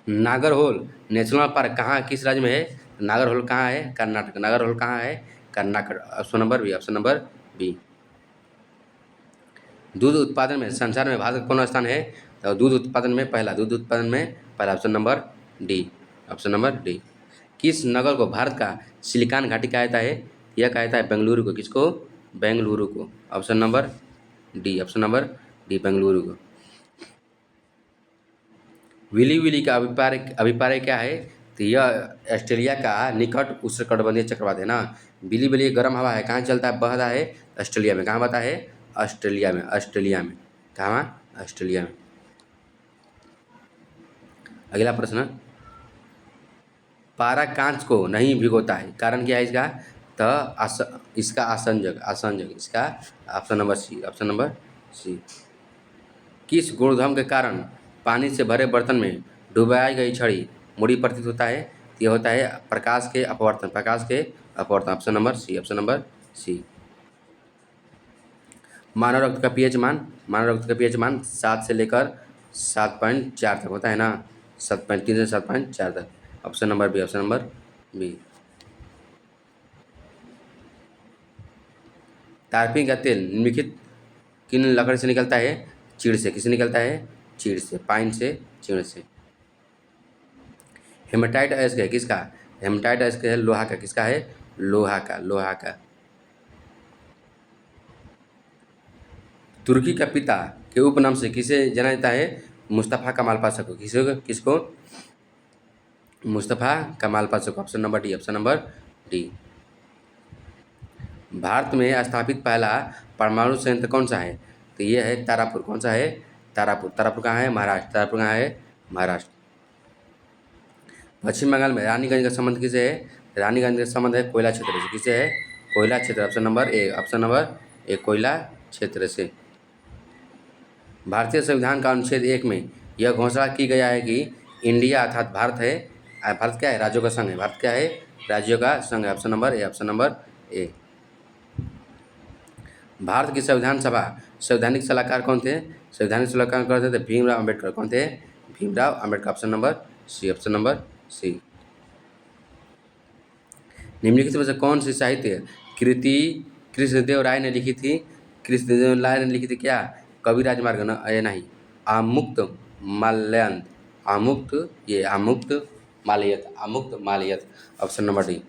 नागरहोल नेशनल पार्क कहाँ किस राज्य में है? नागरहोल कहाँ है? कर्नाटक। नागरहोल कहाँ है? Karnataka. Option number B. Option number b. दूध उत्पादन में संसार में भारत का कौन स्थान है? तो दूध उत्पादन में पहला। दूध उत्पादन में पहला। Option number D. Option number D. किस नगर को भारत का सिलिकॉन घाटी कहा जाता है? यह कहा जाता है बेंगलुरु को। किसको? बेंगलुरु को। Option number D. Option number D. Bengaluru को। विली विली का अभिप्राय क्या है? तो यह ऑस्ट्रेलिया का निकट उष्णकटिबंधीय चक्रवात है ना। विली विली गर्म हवा है, कहाँ चलता है? बहता है ऑस्ट्रेलिया में। कहाँ बहता है? ऑस्ट्रेलिया में। ऑस्ट्रेलिया में। कहाँ? ऑस्ट्रेलिया में। अगला प्रश्न, पारा कांच को नहीं भिगोता है, कारण क्या है इसका? तो इसका आसंजक। आसंजक इसका। ऑप्शन नंबर सी। Option number c. किस गुणधर्म के कारण पानी से भरे बर्तन में डुबाई गई छड़ी मुड़ी प्रतीत होता है? यह होता है प्रकाश के अपवर्तन। प्रकाश के अपवर्तन। ऑप्शन नंबर सी। Option number C. मानव रक्त का पीएच मान। मानव रक्त का पीएच मान 7 से लेकर 7.4 तक होता है ना। 7.3 से 7.4 तक। Option number B. Option number B. तारपीन का तेल निम्नलिखित किन लकड़ी से निकलता है? चीड़ से। किससे निकलता है? चीड़ से। पाइन से, चीड़ से। हेमाटाइट अयस्क है किसका? हेमाटाइट अयस्क है लोहा का। किसका है? लोहा का। लोहा का। तुर्की का पिता के उपनाम से किसे जाना जाता है? मुस्तफ़ा कमाल पाशा को। किसको? मुस्तफ़ा कमाल पाशा को। Option number D. Option number D. Bharat में स्थापित पहला परमाणु संयंत्र कौन सा है? तो ये है तारापुर। कौन सा है? तारापुर। तारापुर कहाँ है? महाराष्ट्र। तारापुर कहाँ है? महाराष्ट्र। पश्चिम बंगाल में रानीगंज का संबंध किसे है? रानीगंज का संबंध है कोयला क्षेत्र से। किसे है? कोयला क्षेत्र। ऑप्शन नंबर ए। ऑप्शन नंबर ए। कोयला क्षेत्र से। भारतीय संविधान का अनुच्छेद 1 में यह घोषणा की गया है कि इंडिया अर्थात भारत है, भारत क्या है? राज्यों का संघ है। भारत क्या है? राज्यों का संघ है। ऑप्शन नंबर ए। ऑप्शन नंबर ए। भारत की संविधान सभा संवैधानिक सलाहकार कौन थे? संवैधानिक सलाहकार कौन थे? भीमराव अम्बेडकर। कौन थे? भीमराव अम्बेडकर। ऑप्शन नंबर सी। Option number c. निम्नलिखित में से कौन सी साहित्य कृति कृष्णदेव राय ने लिखी थी? कृष्णदेव राय ने लिखी थी क्या? कवि राजमार्ग नहीं, Amukta Malyada. Amukta Malyada. Amukta Malyada. Option number D.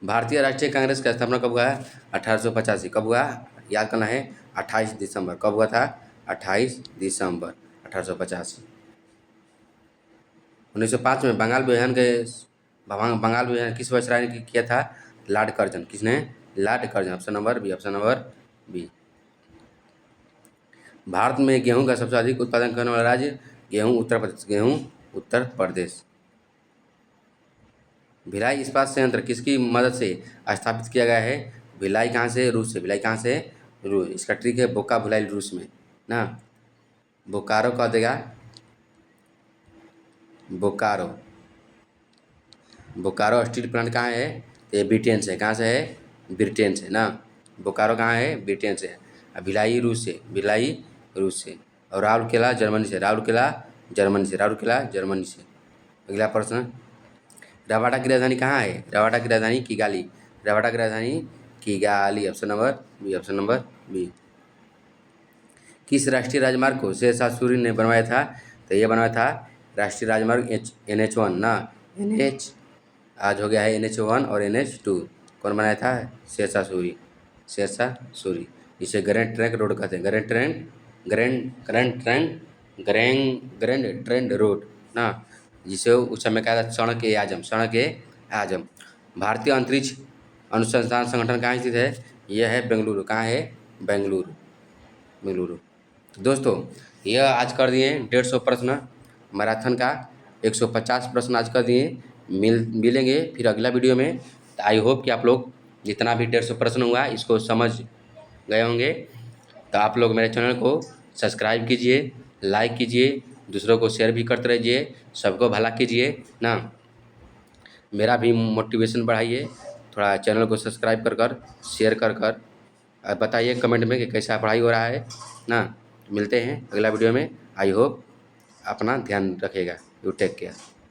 भारतीय राष्ट्रीय कांग्रेस का स्थापना कब हुआ है? 1885। कब हुआ? याद करना है। 28 दिसंबर। कब हुआ था? 28 दिसंबर 1885। 1905 में बंगाल विभाजन किस वायसराय ने किया था? Lord Curzon. किसने? Lord Curzon. Option number B. Option number B. Bharat में गेहूं का सबसे अधिक उत्पादन करने वाला राज्य? गेहूं उत्तर प्रदेश। गेहूं उत्तर प्रदेश। भिलाई इस्पात संयंत्र किसकी मदद से स्थापित किया गया है? भिलाई कहाँ से? रूस से। भिलाई कहाँ से? रूस। इसका ट्रिक है बोका भिलाई रूस में ना। बोकारो कह देगा, बोकारो। बोकारो स्टील प्लांट कहाँ है? तो ये ब्रिटेन से, कहाँ से है? ब्रिटेन से ना। बोकारो कहाँ है? ब्रिटेन से। और भिलाई रूस से, भिलाई रूस से। और राउरकेला जर्मनी से, राउरकेला जर्मनी से, राउरकेला जर्मनी से। अगला प्रश्न, रवांडा की राजधानी कहाँ है? रवांडा की राजधानी किगाली, रवांडा की राजधानी Kigali. Option number B, option number B. किस राष्ट्रीय राजमार्ग को शेरशाह सूरी ने बनवाया था? तो ये बनवाया था राष्ट्रीय राजमार्ग NH1 ना, NH आज हो गया है NH1 और NH2। कौन बनाया था? शेरशाह सूरी, शेरशाह सूरी। इसे ग्रैंड ट्रंक रोड कहते हैं, grand trunk, grand trunk road ना, जिसे उस समय कहा था सड़क ए आजम, सड़क ए आजम। भारतीय अंतरिक्ष अनुसंधान संगठन कहाँ स्थित है? यह है बेंगलुरु। कहाँ है? बेंगलुरु, बेंगलुरु। दोस्तों, यह आज कर दिए 150 प्रश्न मैराथन का, 150 प्रश्न आज कर दिए। मिलेंगे फिर अगला वीडियो में। तो आई होप कि आप लोग जितना भी 150 प्रश्न हुआ इसको समझ गए होंगे। तो आप लोग मेरे चैनल को सब्सक्राइब कीजिए, लाइक कीजिए, दूसरों को शेयर भी करते रहिए, सबको भला कीजिए ना। मेरा भी मोटिवेशन बढ़ाइए, थोड़ा चैनल को सब्सक्राइब कर शेयर कर बताइए कमेंट में कि कैसा पढ़ाई हो रहा है ना। मिलते हैं अगला वीडियो में। आई होप अपना ध्यान रखिएगा। You take care.